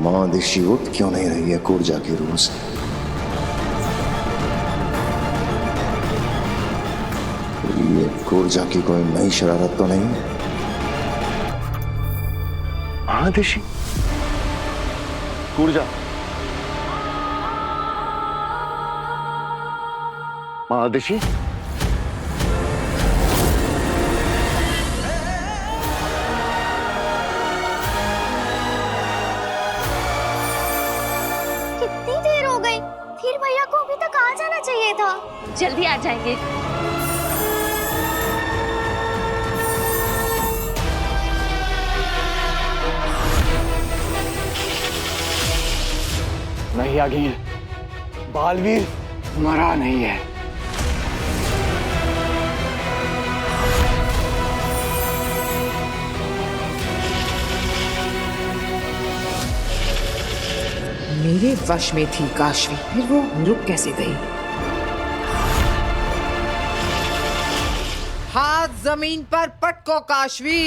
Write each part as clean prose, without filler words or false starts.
महादिशी उठ क्यों नहीं रही है कूर्जा की रूह से? ये कूर्जा की कोई नई शरारत तो नहीं? महादिशी, कूर्जा, महादिशी, कितनी देर हो गई? फिर भैया को अभी तक आ जाना चाहिए था। जल्दी आ जाएंगे। नहीं आ गई है। बालवीर मरा नहीं है। मेरे वश में थी काशवी, फिर वो रुक कैसे गई? हाथ जमीन पर पटको काशवी,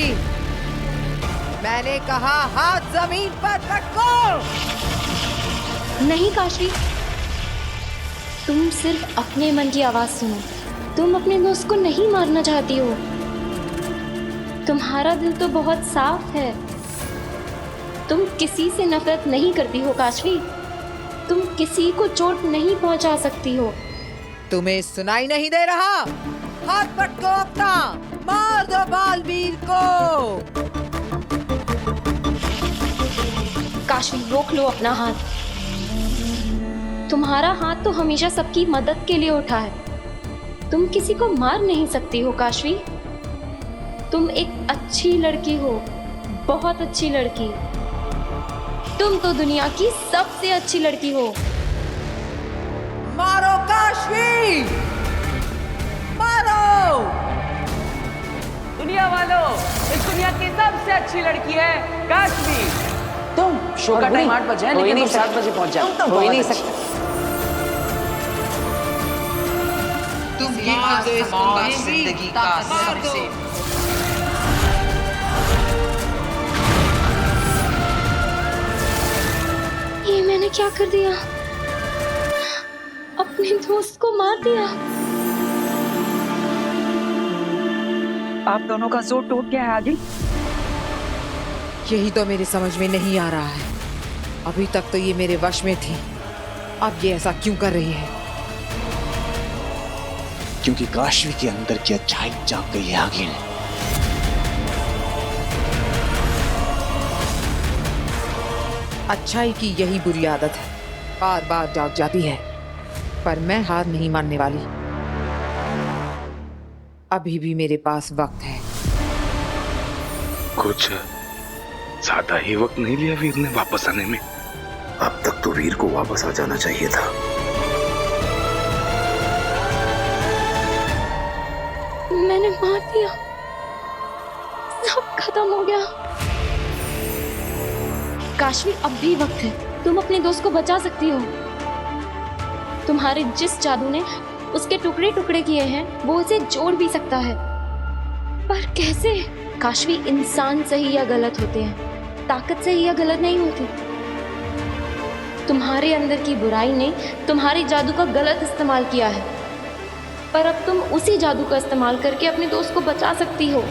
मैंने कहा हाथ जमीन पर पटको। नहीं काशवी, तुम सिर्फ अपने मन की आवाज सुनो। तुम अपने दोस्त को नहीं मारना चाहती हो। तुम्हारा दिल तो बहुत साफ है। तुम किसी से नफरत नहीं करती हो काशवी। तुम किसी को चोट नहीं पहुंचा सकती हो। तुम्हें सुनाई नहीं दे रहा? हाथ पटको अपना, मार दो बालवीर को। काशवी रोक लो अपना हाथ। तुम्हारा हाथ तो हमेशा सबकी मदद के लिए उठा है। तुम किसी को मार नहीं सकती हो काशवी। तुम एक अच्छी लड़की हो, बहुत अच्छी लड़की। तुम तो दुनिया की सबसे अच्छी लड़की हो। मारो काशवी, मारो। दुनिया वालों, इस दुनिया की सबसे अच्छी लड़की है काशवी। तुम शो का टाइम 8 बजे है, लेकिन तुम 7 बजे पहुंच जाओ। हो ही नहीं सकता। तुम मार दो इसको काशवी, मार दो। ये मैंने क्या कर दिया? अपने दोस्त को मार दिया। आप दोनों का जोर टूट गया है आदिल। यही तो मेरे समझ में नहीं आ रहा है। अभी तक तो ये मेरे वश में थी, अब ये ऐसा क्यों कर रही है? क्योंकि काशवी के अंदर की अच्छाई जाग गई है आगिल। अच्छाई की यही बुरी आदत है, बार बार जाग जाती है। पर मैं हार नहीं मानने वाली। अभी भी मेरे पास वक्त है। कुछ ज्यादा ही वक्त नहीं लिया वीर ने वापस आने में। अब तक तो वीर को वापस आ जाना चाहिए था। मैंने मार दिया, सब खत्म हो गया। काशवी अब भी वक्त है। तुम अपने दोस्त को बचा सकती हो। तुम्हारे जिस जादू ने उसके टुकड़े टुकड़े किए हैं, वो उसे जोड़ भी सकता है। पर कैसे? काशवी इंसान सही या गलत होते हैं, ताकत सही या गलत नहीं होती। तुम्हारे अंदर की बुराई ने तुम्हारे जादू का गलत इस्तेमाल किया है, पर अब तुम उसी जादू का इस्तेमाल करके अपने दोस्त को बचा सकती हो।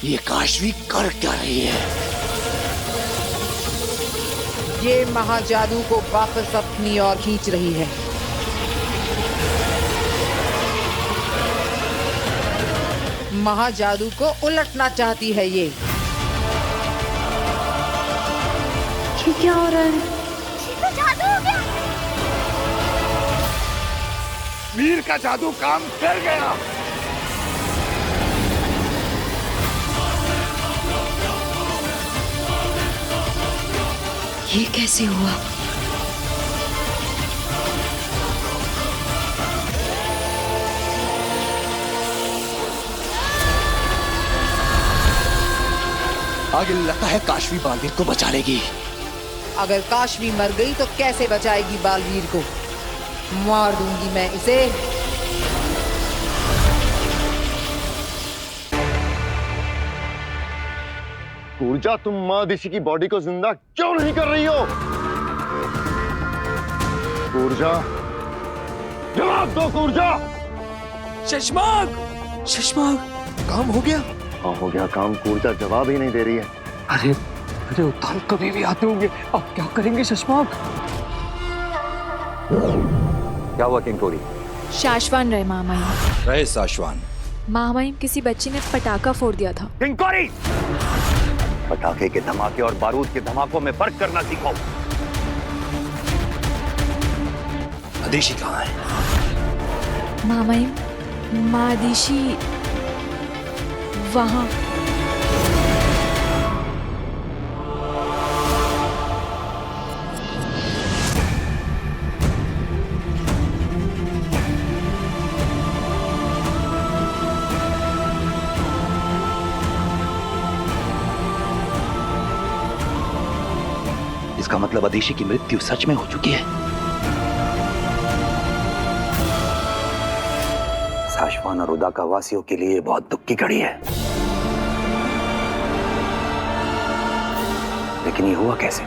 ये काशवी कर क्या रही है? ये महाजादू को वापस अपनी ओर खींच रही है। महाजादू को उलटना चाहती है ये। क्या हो रहा है? ये तो जादू हो गया। वीर का जादू काम कर गया। ये कैसे हुआ? आगे लगता है काशवी बालवीर को बचा लेगी। अगर काशवी मर गई तो कैसे बचाएगी बालवीर को? मार दूंगी मैं इसे। ऊर्जा, तुम माँ दिशी की बॉडी को जिंदा क्यों नहीं कर रही हो? ऊर्जा, जवाब दो ऊर्जा। शशमाग, शशमाग, काम हो गया? हाँ हो गया काम। ऊर्जा जवाब ही नहीं दे रही है। अरे अरे उतार कभी भी आते होंगे, अब क्या करेंगे शशमाग? क्या हुआ किंकोरी? शाश्वान रहे मामाई। रहे साशवान। मामाई, किसी बच्ची ने पटाखा फोड़ दिया था। किंकोरी, पटाखे के धमाके और बारूद के धमाकों में फर्क करना सीखो। अदिशी कहाँ है? मामाई, मादिशी वहां। इसका मतलब अदिशी की मृत्यु सच में हो चुकी है। साशवान और उदाका वासियों के लिए बहुत दुख की घड़ी है। लेकिन ये हुआ कैसे?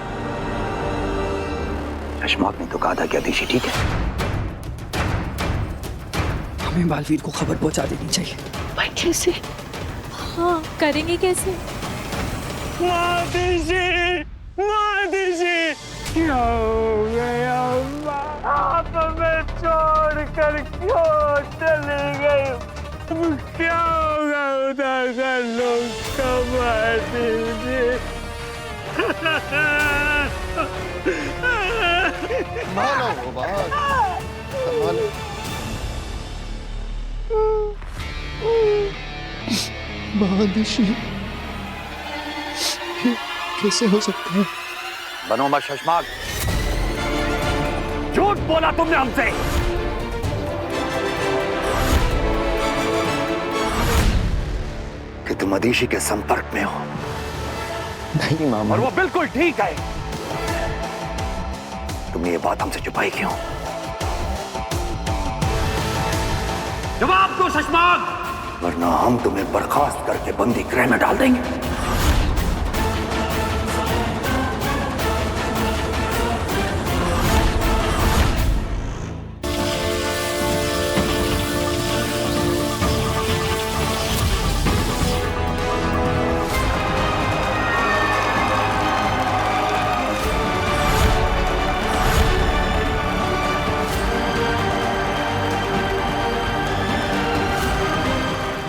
शशमाक ने तो कहा था कि अदिशी ठीक है। हमें बालवीर को खबर पहुंचा देनी चाहिए। भाई कैसे? हाँ, करेंगे कैसे? क्या हो गया? आप हमें छोड़ कर क्यों चले गए? क्या होगा उदाका लोग कब आते? मानो वो बात, संभालो। महादिशी, कैसे हो सकता है? बनो मत शशमाक, झूठ बोला तुमने हमसे। कि तुम अदिशी के संपर्क में हो। नहीं मामा। और वो बिल्कुल ठीक है। तुमने ये बात हमसे छुपाई क्यों? जवाब दो शशमाक, वरना हम तुम्हें बर्खास्त करके बंदी गृह में डाल देंगे।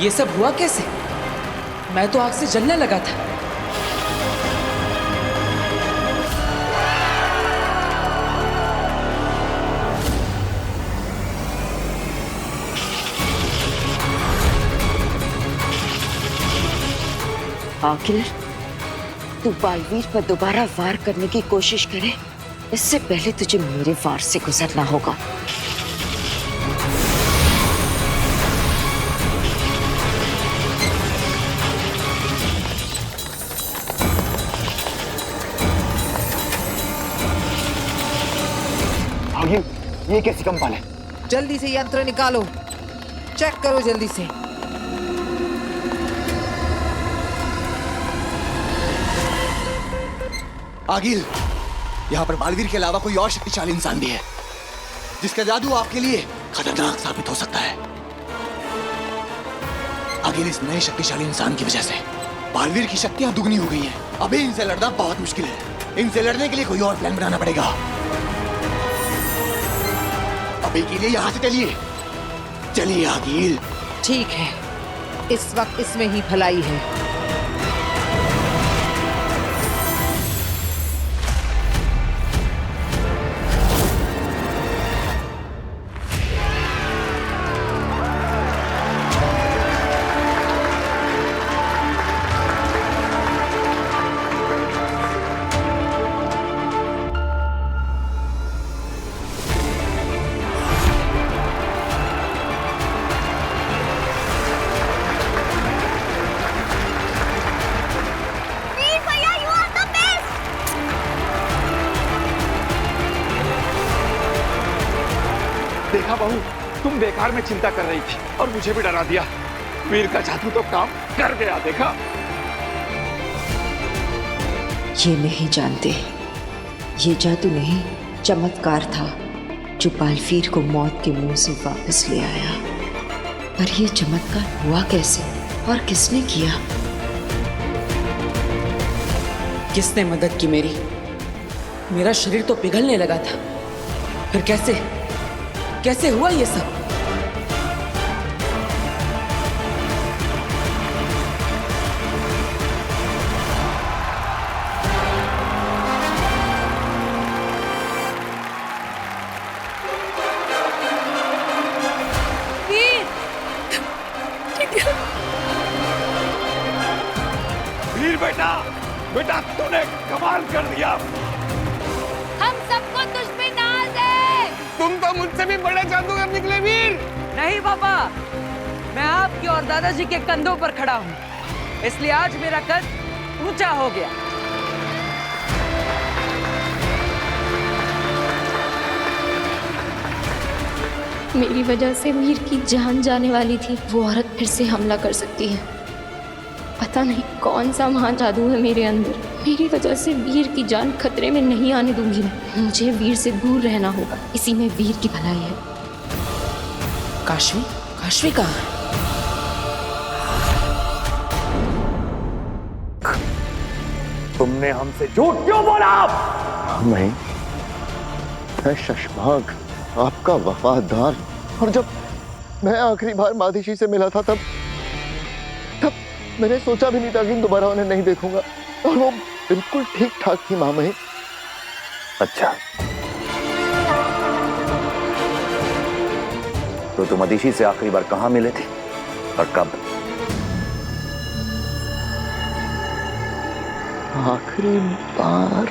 ये सब हुआ कैसे? मैं तो आग से जलने लगा था। आखिर तू बालवीर पर दोबारा वार करने की कोशिश करे, इससे पहले तुझे मेरे वार से गुजरना होगा। ये कैसी कंपाल है? जल्दी से यंत्र निकालो, चेक करो जल्दी से। आगिल, यहाँ पर बालवीर के अलावा कोई और शक्तिशाली इंसान भी है जिसका जादू आपके लिए खतरनाक साबित हो सकता है। आगिल, इस नए शक्तिशाली इंसान की वजह से बालवीर की शक्तियां दुगनी हो गई हैं। अभी इनसे लड़ना बहुत मुश्किल है। इनसे लड़ने के लिए कोई और प्लान बनाना पड़ेगा। अभी के लिए यहाँ से चलिए। चलिए आगिल। ठीक है, इस वक्त इसमें ही भलाई है। देखा बहू, तुम बेकार में चिंता कर रही थी और मुझे भी डरा दिया। वीर का जादू तो काम कर गया, देखा? ये नहीं जानते, ये जादू नहीं, चमत्कार था जो बालवीर को मौत के मुंह से वापस ले आया। पर ये चमत्कार हुआ कैसे और किसने किया? किसने मदद की मेरी? मेरा शरीर तो पिघलने लगा था, फिर कैसे हुआ ये सब? वीर बेटा तूने कमाल कर दिया। हम सबको तुझ पे नाज है। तुम तो मुझसे भी बड़े जादूगर निकले वीर। नहीं पापा, मैं आपके और दादाजी के कंधों पर खड़ा हूँ, इसलिए आज मेरा कद ऊंचा हो गया। मेरी वजह से वीर की जान जाने वाली थी। वो औरत फिर से हमला कर सकती है। पता नहीं कौन सा महान जादू है मेरे अंदर। मेरी वजह से वीर की जान खतरे में नहीं आने दूंगी मैं। मुझे वीर से दूर रहना होगा, इसी में वीर की भलाई है। काशवी कहाँ है? तुमने हमसे झूठ क्यों बोला? मैं शशमाग, आपका वफादार। और जब मैं आखिरी बार मादिशी से मिला था तब मैंने सोचा भी नहीं था कि दोबारा उन्हें नहीं देखूंगा। और वो बिल्कुल ठीक ठाक थी मामही। अच्छा, तो तुम मदिशी से आखिरी बार कहाँ मिले थे और कब? आखिरी बार?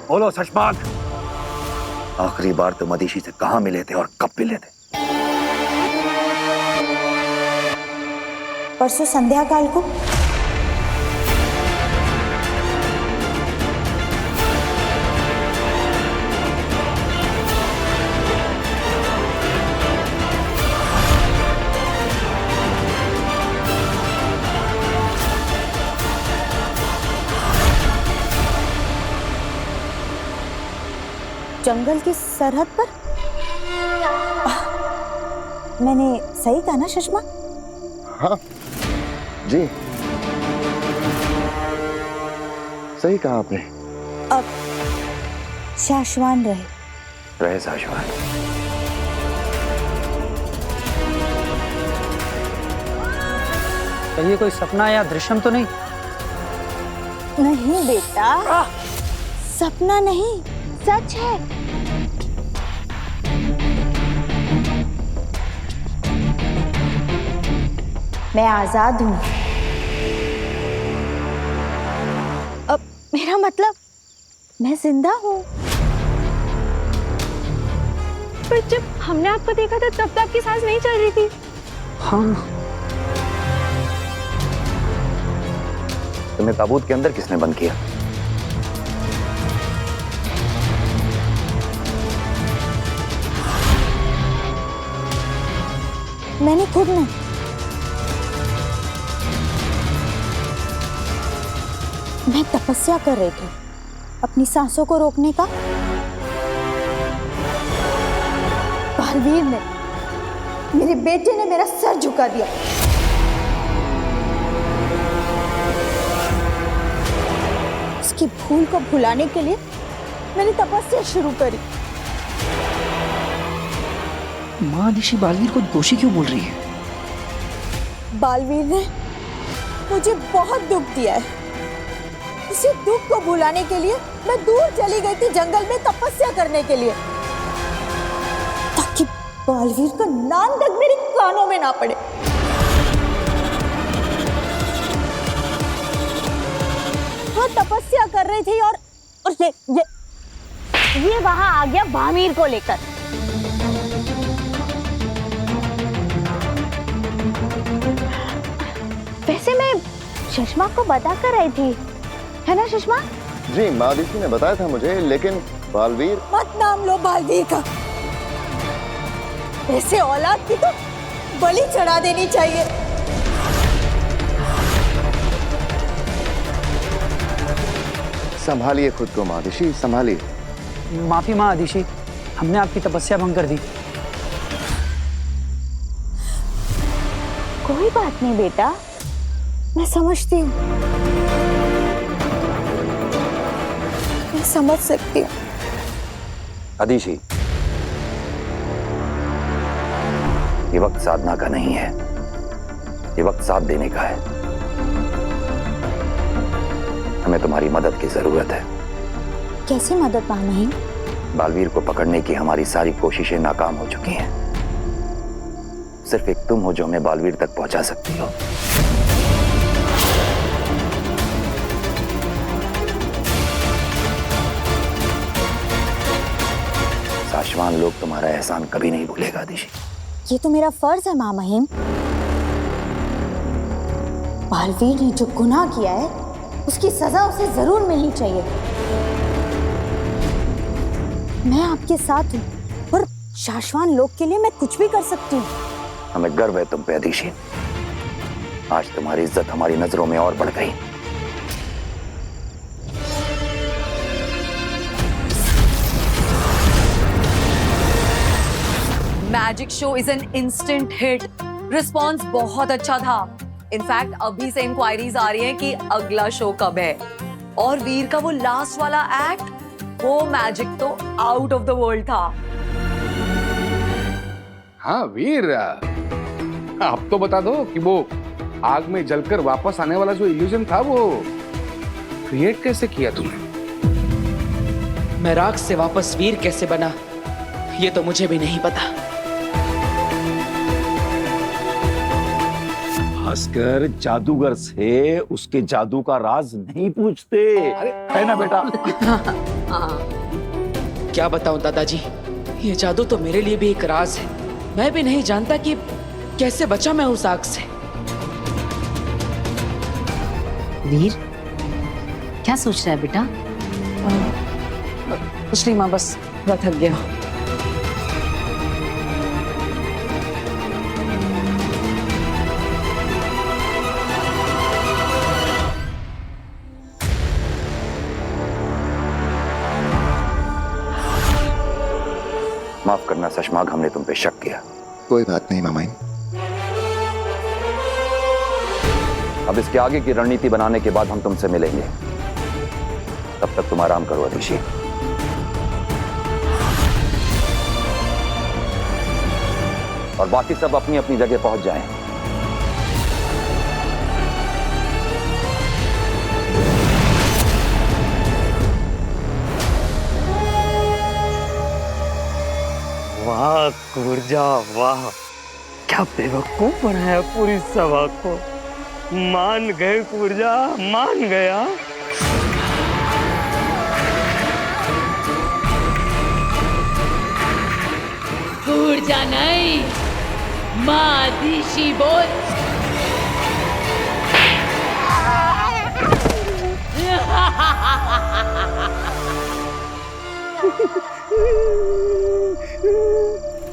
बोलो शशमाग, आखिरी बार तो मदिशी से कहाँ मिले थे और कब मिले थे? परसों संध्या काल को। जंगल की सरहद पर? मैंने सही कहा ना सुषमा? हाँ जी, सही कहा आपने। अब शाश्वान रहे शाश्वान। तो ये कोई सपना या दृश्यम तो नहीं? नहीं बेटा, सपना नहीं, सच है। मैं आजाद हूं। अब मेरा मतलब मैं जिंदा हूं। पर जब हमने आपको देखा था तब तो आपकी सांस नहीं चल रही थी। हाँ। तुम्हें ताबूत के अंदर किसने बंद किया? मैंने खुद नहीं। मैं तपस्या कर रही थी अपनी सांसों को रोकने का। बालवीर ने, मेरे बेटे ने मेरा सर झुका दिया। उसकी भूल को भुलाने के लिए मैंने तपस्या शुरू करी। माँ निशी बालवीर को दोषी क्यों बोल रही है? बालवीर ने मुझे बहुत दुख दिया है। इसी दुख को भुलाने के लिए मैं दूर चली गई थी जंगल में तपस्या करने के लिए, ताकि बालवीर का नाम तक मेरे कानों में ना पड़े। वो तपस्या कर रही थी और ये वहां आ गया भामीर को लेकर। वैसे मैं सुषमा को बता कर आई थी, है ना सुषमा? जी, मादिशी ने बताया था मुझे, लेकिन बालवीर। मत नाम लो बालवीर का। ऐसे औलाद की तो बलि चढ़ा देनी चाहिए। संभालिए खुद को मादिशी, संभालिए। माफी माँ आदिशी, हमने आपकी तपस्या भंग कर दी। कोई बात नहीं बेटा, मैं समझती हूँ, मैं समझ सकती हूँ। आदिशी, ये वक्त साधना का नहीं है, ये वक्त साथ देने का है। हमें तुम्हारी मदद की जरूरत है। कैसी मदद मामहीन? बालवीर को पकड़ने की हमारी सारी कोशिशें नाकाम हो चुकी हैं। सिर्फ एक तुम हो जो हमें बालवीर तक पहुंचा सकती हो। साशवान लोग तुम्हारा एहसान कभी नहीं भूलेगा आदिशी। ये तो मेरा फर्ज है मामहीन। बालवीर ने जो गुनाह किया है उसकी सजा उसे जरूर मिलनी चाहिए। मैं आपके साथ हूँ और शाश्वान लोग के लिए मैं कुछ भी कर सकती हूँ। हमें गर्व है तुम पे आदिशी। आज तुम्हारी इज्जत हमारी नजरों में और बढ़ गई। Magic show is an instant hit. Response बहुत अच्छा था। इनफैक्ट अभी से इंक्वायरीज आ रही हैं कि अगला शो कब है। और वीर का वो लास्ट वाला एक्ट, वो मैजिक तो आउट ऑफ द वर्ल्ड था। हाँ वीर, आप तो बता दो कि वो आग में जलकर वापस आने वाला जो इल्यूजन था वो क्रिएट कैसे किया तुमने? मैं राख से वापस वीर कैसे बना, ये तो मुझे भी नहीं पता। भास्कर, जादूगर से उसके जादू का राज नहीं पूछते, है ना बेटा? क्या बताऊं दादाजी, ये जादू तो मेरे लिए भी एक राज है। मैं भी नहीं जानता कि कैसे बचा मैं उस आग से। वीर, क्या सोच रहा है बेटा? कुछ नहीं माँ, बस थक गया। माफ करना सशमाग, हमने तुम पे शक किया। कोई बात नहीं मामाइन। अब इसके आगे की रणनीति बनाने के बाद हम तुमसे मिलेंगे। तब तक तुम आराम करो आदिशी। और बाकी सब अपनी अपनी जगह पहुंच जाएं। वाह कुर्जा, वाह, क्या बेवकूफ बनाया पूरी सभा को। मान गए कुर्जा, मान गया। कुर्जा नहीं, मादिशी बोल।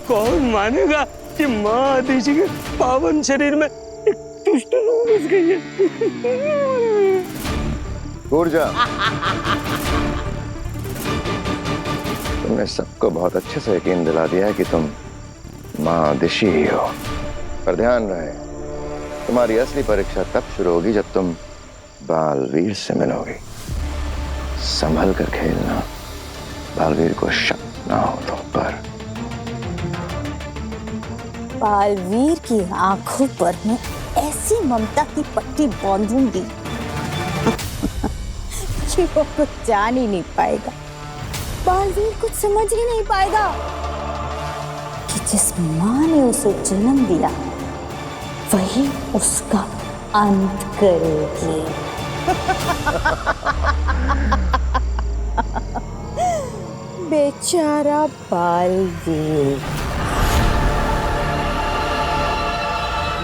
कौन मानेगा कि माँ आदिशी के पावन शरीर में एक दुष्ट रूह घुस गई है। ऊर्जा, तुमने सबको बहुत अच्छे से यकीन दिला दिया है कि तुम माँ आदिशी ही हो। पर ध्यान रहे, तुम्हारी असली परीक्षा तब शुरू होगी जब तुम बालवीर से मिलोगी। संभल कर खेलना, बालवीर को शक ना हो तुम पर। बालवीर की आंखों पर मैं ऐसी ममता की पट्टी बांधूंगी कि वो कुछ जान ही नहीं पाएगा। बालवीर कुछ समझ ही नहीं पाएगा कि जिस माँ ने उसे जन्म दिया वही उसका अंत करेगी। बेचारा बालवीर।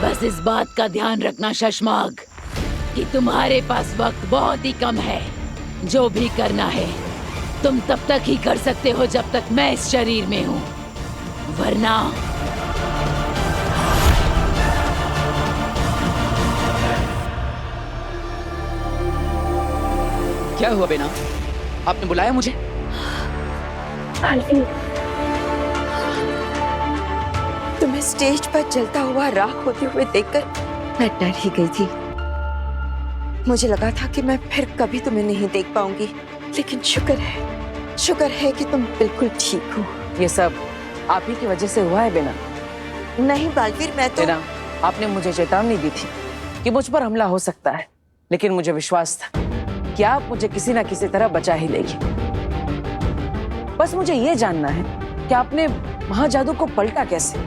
बस इस बात का ध्यान रखना शशमाग कि तुम्हारे पास वक्त बहुत ही कम है। जो भी करना है तुम तब तक ही कर सकते हो जब तक मैं इस शरीर में हूँ, वरना क्या हुआ बेना? आपने बुलाया मुझे? तुम्हें स्टेज पर जलता हुआ राख होते हुए देखकर मैं डर ही गई थी। मुझे लगा था कि मैं फिर कभी तुम्हें नहीं देख पाऊंगी, लेकिन शुक्र है कि तुम बिल्कुल ठीक हो। ये सब आप ही की वजह से हुआ है बेना। नहीं बालवीर, मैं तो बेना, आपने मुझे चेतावनी दी थी कि मुझ पर हमला हो सकता है, लेकिन मुझे विश्वास था कि आप मुझे किसी ना किसी तरह बचा ही लेगी। बस मुझे ये जानना है कि आपने महाजादू को पलटा कैसे?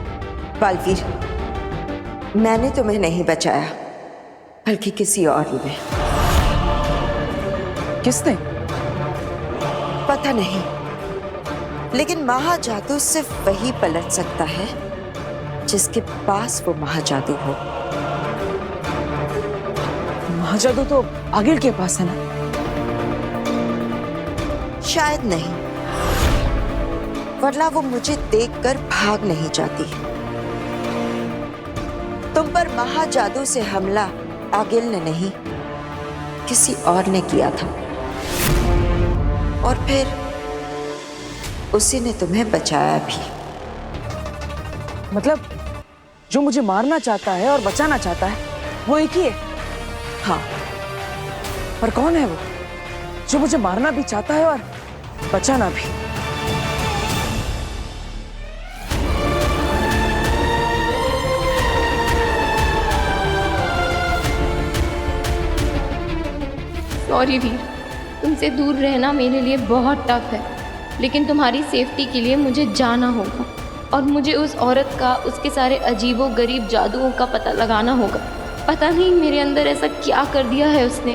बालवीर, मैंने तुम्हें नहीं बचाया, बल्कि किसी और ने। किसने? पता नहीं, लेकिन महाजादू सिर्फ वही पलट सकता है जिसके पास वो महाजादू हो। महाजादू तो आगिल के पास है ना? शायद नहीं, वरना वो मुझे देखकर भाग नहीं जाती। तुम पर महाजादू से हमला आगिल ने नहीं, किसी और ने किया था, और फिर उसी ने तुम्हें बचाया भी। मतलब जो मुझे मारना चाहता है और बचाना चाहता है वो एक ही है? हाँ। पर कौन है वो जो मुझे मारना भी चाहता है और बचाना भी? सॉरी वीर, तुमसे दूर रहना मेरे लिए बहुत टफ है, लेकिन तुम्हारी सेफ्टी के लिए मुझे जाना होगा और मुझे उस औरत का, उसके सारे अजीबो गरीब जादुओं का पता लगाना होगा। पता नहीं मेरे अंदर ऐसा क्या कर दिया है उसने।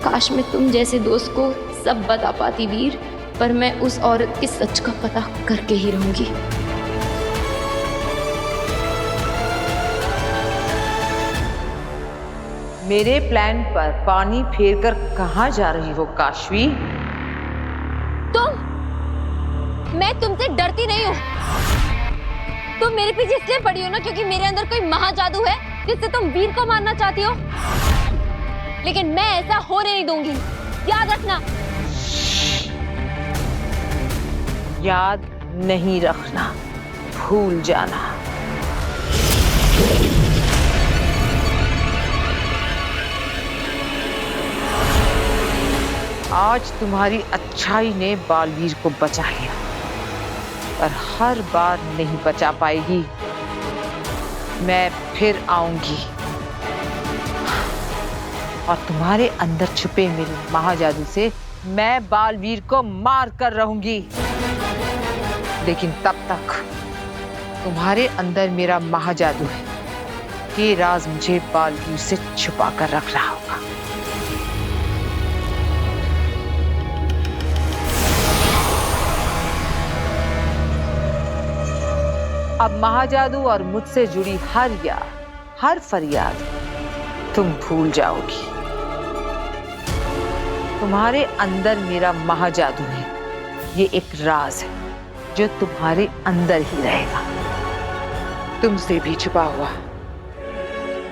काश मैं तुम जैसे दोस्त को सब बता पाती वीर, पर मैं उस औरत के सच का पता करके ही रहूंगी। मेरे प्लान पर पानी फेरकर कहाँ जा रही हो काशवी? मैं तुमसे डरती नहीं हूँ। तुम मेरे पीछे इसलिए पड़ी हो ना क्योंकि मेरे अंदर कोई महाजादू है जिससे तुम वीर को मारना चाहती हो, लेकिन मैं ऐसा होने नहीं दूंगी, याद रखना। याद नहीं रखना, भूल जाना। आज तुम्हारी अच्छाई ने बालवीर को बचा लिया, पर हर बार नहीं बचा पाएगी। मैं फिर आऊंगी और तुम्हारे अंदर छुपे मेरे महाजादू से मैं बालवीर को मार कर रहूंगी। लेकिन तब तक तुम्हारे अंदर मेरा महाजादू है, ये राज मुझे बालवीर से छुपा कर रख रहा होगा। अब महाजादू और मुझसे जुड़ी हर याद, हर फरियाद तुम भूल जाओगी। तुम्हारे अंदर मेरा महाजादू है, ये एक राज है जो तुम्हारे अंदर ही रहेगा, तुमसे भी छुपा हुआ।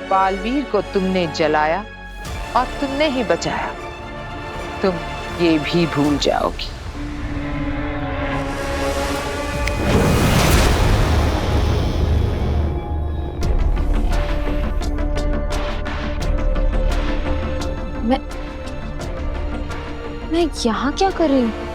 बालवीर को तुमने जलाया और तुमने ही बचाया, तुम ये भी भूल जाओगी। मैं यहाँ क्या कर रही हूँ?